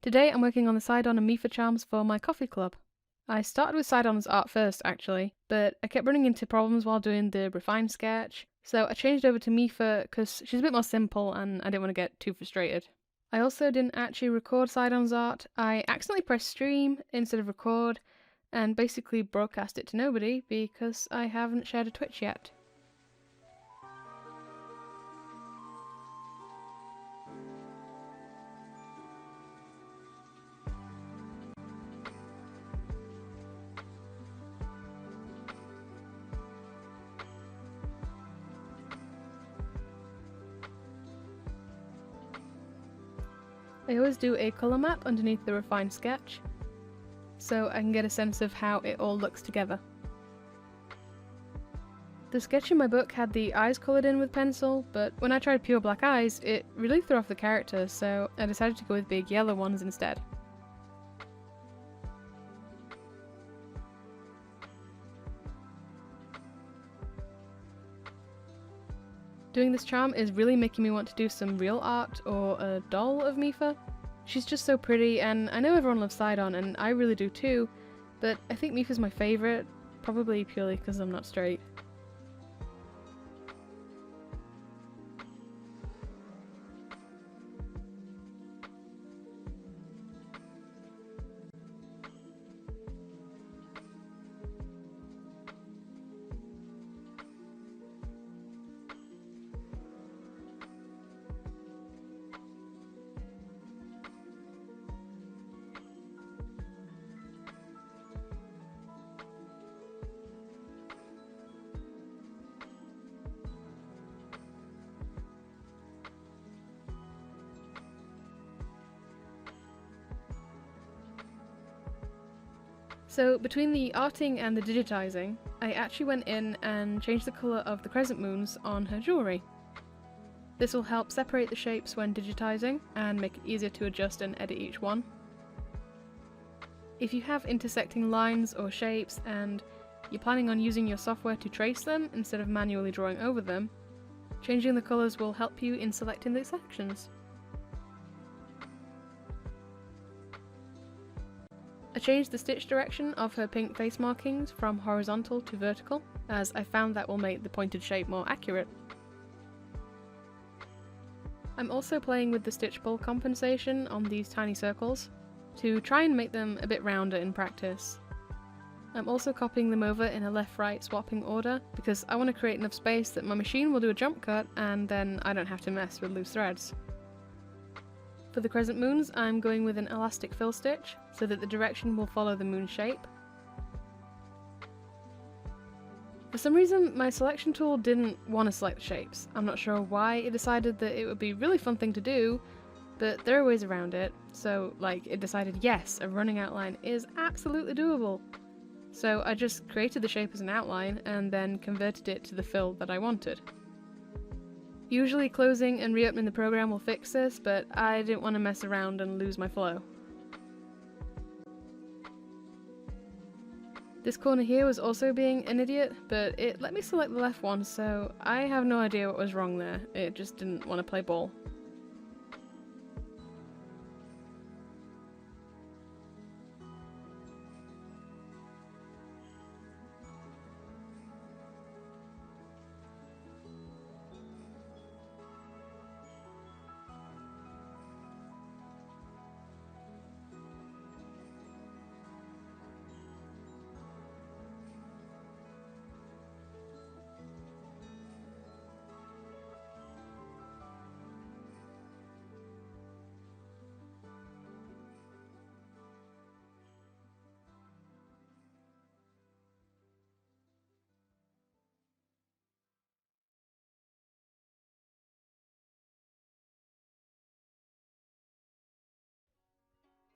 Today I'm working on the Sidon and Mipha charms for my coffee club. I started with Sidon's art first actually, but I kept running into problems while doing the refined sketch, so I changed over to Mipha because she's a bit more simple and I didn't want to get too frustrated. I also didn't actually record Sidon's art. I accidentally pressed stream instead of record and basically broadcast it to nobody because I haven't shared a Twitch yet. I always do a colour map underneath the refined sketch, so I can get a sense of how it all looks together. The sketch in my book had the eyes coloured in with pencil, but when I tried pure black eyes, it really threw off the character, so I decided to go with big yellow ones instead. Doing this charm is really making me want to do some real art or a doll of Mipha. She's just so pretty, and I know everyone loves Sidon, and I really do too, but I think Mipha's my favourite, probably purely because I'm not straight. So between the arting and the digitizing, I actually went in and changed the colour of the Crescent Moons on her jewellery. This will help separate the shapes when digitizing and make it easier to adjust and edit each one. If you have intersecting lines or shapes and you're planning on using your software to trace them instead of manually drawing over them, changing the colours will help you in selecting the sections. I changed the stitch direction of her pink face markings from horizontal to vertical, as I found that will make the pointed shape more accurate. I'm also playing with the stitch pull compensation on these tiny circles, to try and make them a bit rounder in practice. I'm also copying them over in a left-right swapping order, because I want to create enough space that my machine will do a jump cut and then I don't have to mess with loose threads. For the Crescent Moons, I'm going with an elastic fill stitch, so that the direction will follow the moon shape. For some reason, my selection tool didn't want to select the shapes. I'm not sure why it decided that it would be a really fun thing to do, but there are ways around it. So, it decided yes, a running outline is absolutely doable. So I just created the shape as an outline, and then converted it to the fill that I wanted. Usually closing and reopening the program will fix this, but I didn't want to mess around and lose my flow. This corner here was also being an idiot, but it let me select the left one, so I have no idea what was wrong there. It just didn't want to play ball.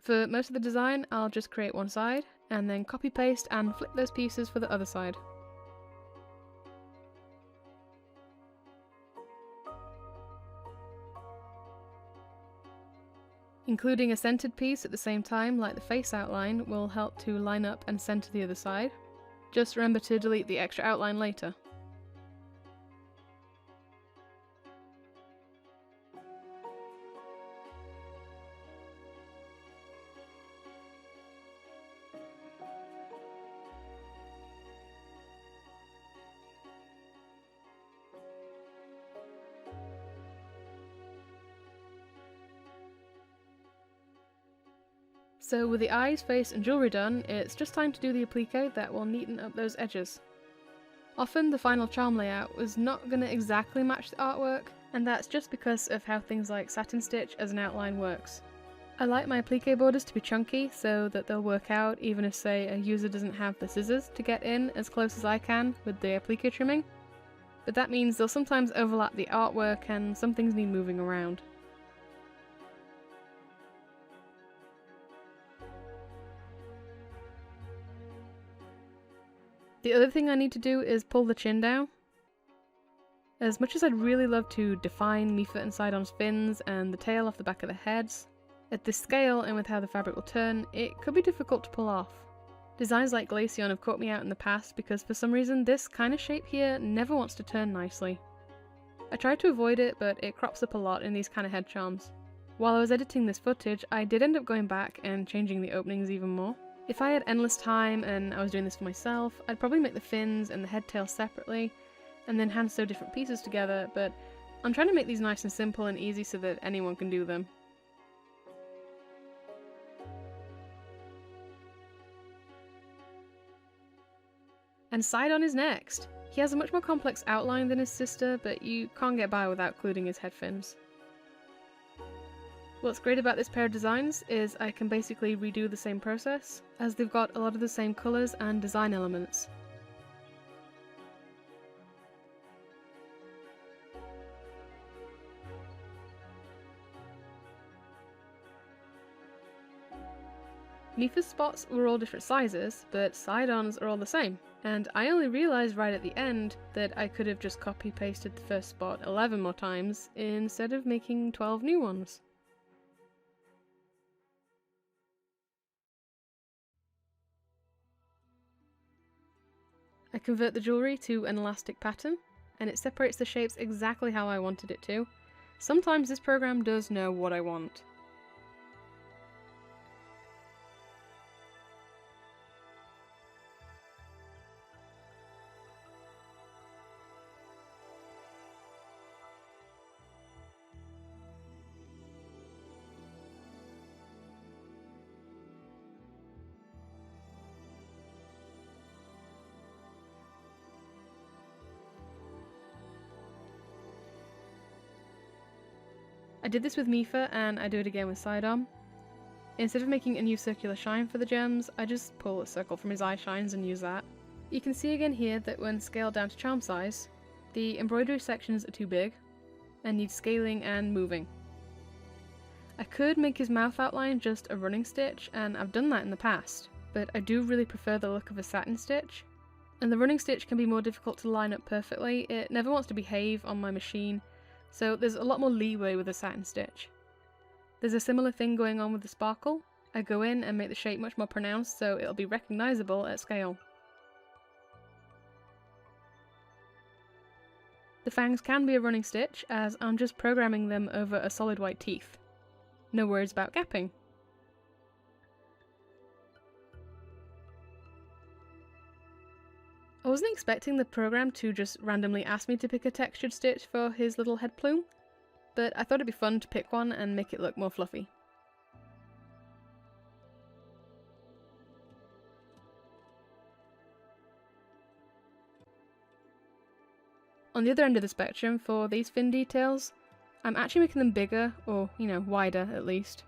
For most of the design, I'll just create one side, and then copy paste and flip those pieces for the other side. Including a centered piece at the same time, like the face outline, will help to line up and center the other side. Just remember to delete the extra outline later. So with the eyes, face and jewellery done, it's just time to do the applique that will neaten up those edges. Often the final charm layout was not going to exactly match the artwork, and that's just because of how things like satin stitch as an outline works. I like my applique borders to be chunky so that they'll work out even if, say, a user doesn't have the scissors to get in as close as I can with the applique trimming, but that means they'll sometimes overlap the artwork and some things need moving around. The other thing I need to do is pull the chin down. As much as I'd really love to define Mipha and Sidon's fins and the tail off the back of the heads, at this scale and with how the fabric will turn, it could be difficult to pull off. Designs like Glaceon have caught me out in the past because for some reason this kind of shape here never wants to turn nicely. I tried to avoid it, but it crops up a lot in these kind of head charms. While I was editing this footage, I did end up going back and changing the openings even more. If I had endless time and I was doing this for myself, I'd probably make the fins and the head tail separately, and then hand sew different pieces together, but I'm trying to make these nice and simple and easy so that anyone can do them. And Sidon is next! He has a much more complex outline than his sister, but you can't get by without including his head fins. What's great about this pair of designs is I can basically redo the same process, as they've got a lot of the same colours and design elements. Mipha's spots were all different sizes, but Sidon's are all the same, and I only realised right at the end that I could have just copy-pasted the first spot 11 more times instead of making 12 new ones. I convert the jewellery to an elastic pattern, and it separates the shapes exactly how I wanted it to. Sometimes this program does know what I want. I did this with Mipha and I do it again with Sidon. Instead of making a new circular shine for the gems, I just pull a circle from his eye shines and use that. You can see again here that when scaled down to charm size, the embroidery sections are too big and need scaling and moving. I could make his mouth outline just a running stitch, and I've done that in the past, but I do really prefer the look of a satin stitch. And the running stitch can be more difficult to line up perfectly. It never wants to behave on my machine, so there's a lot more leeway with a satin stitch. There's a similar thing going on with the sparkle. I go in and make the shape much more pronounced so it'll be recognisable at scale. The fangs can be a running stitch, as I'm just programming them over a solid white teeth. No worries about gapping. I wasn't expecting the program to just randomly ask me to pick a textured stitch for his little head plume, but I thought it'd be fun to pick one and make it look more fluffy. On the other end of the spectrum, for these fin details, I'm actually making them bigger, or, wider at least.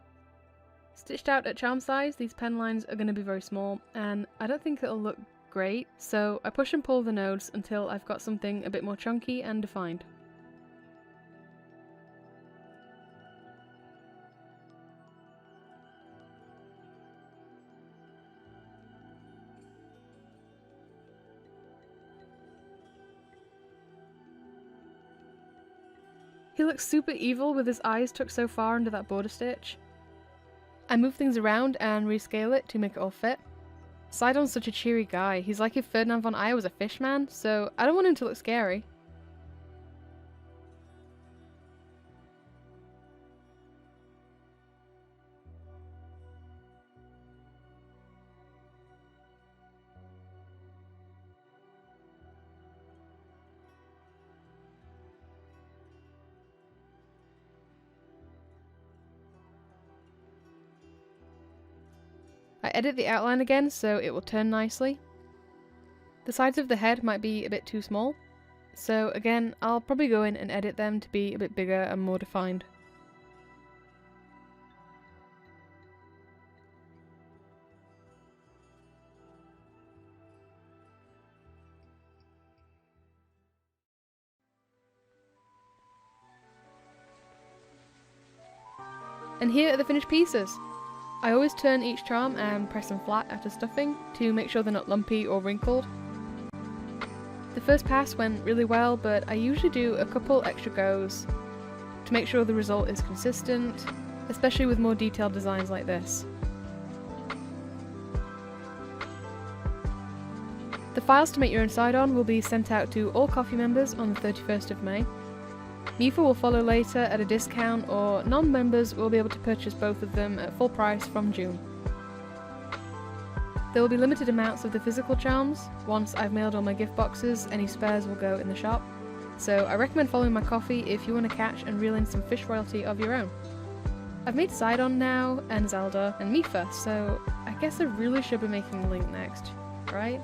Stitched out at charm size, these pen lines are going to be very small, and I don't think it'll look great, so I push and pull the nodes until I've got something a bit more chunky and defined. He looks super evil with his eyes tucked so far under that border stitch. I move things around and rescale it to make it all fit. Sidon's such a cheery guy. He's like if Ferdinand von Aegir was a fish man, so I don't want him to look scary. edit the outline again so it will turn nicely. The sides of the head might be a bit too small, so again, I'll probably go in and edit them to be a bit bigger and more defined. And here are the finished pieces. I always turn each charm and press them flat after stuffing to make sure they're not lumpy or wrinkled. The first pass went really well, but I usually do a couple extra goes to make sure the result is consistent, especially with more detailed designs like this. The files to make your own Sidon will be sent out to all Coffee members on the 31st of May. Mipha will follow later at a discount, or non-members will be able to purchase both of them at full price from June. There will be limited amounts of the physical charms. Once I've mailed all my gift boxes, any spares will go in the shop. So I recommend following my coffee if you want to catch and reel in some fish royalty of your own. I've made Sidon now, and Zelda, and Mipha, so I guess I really should be making Link next, right?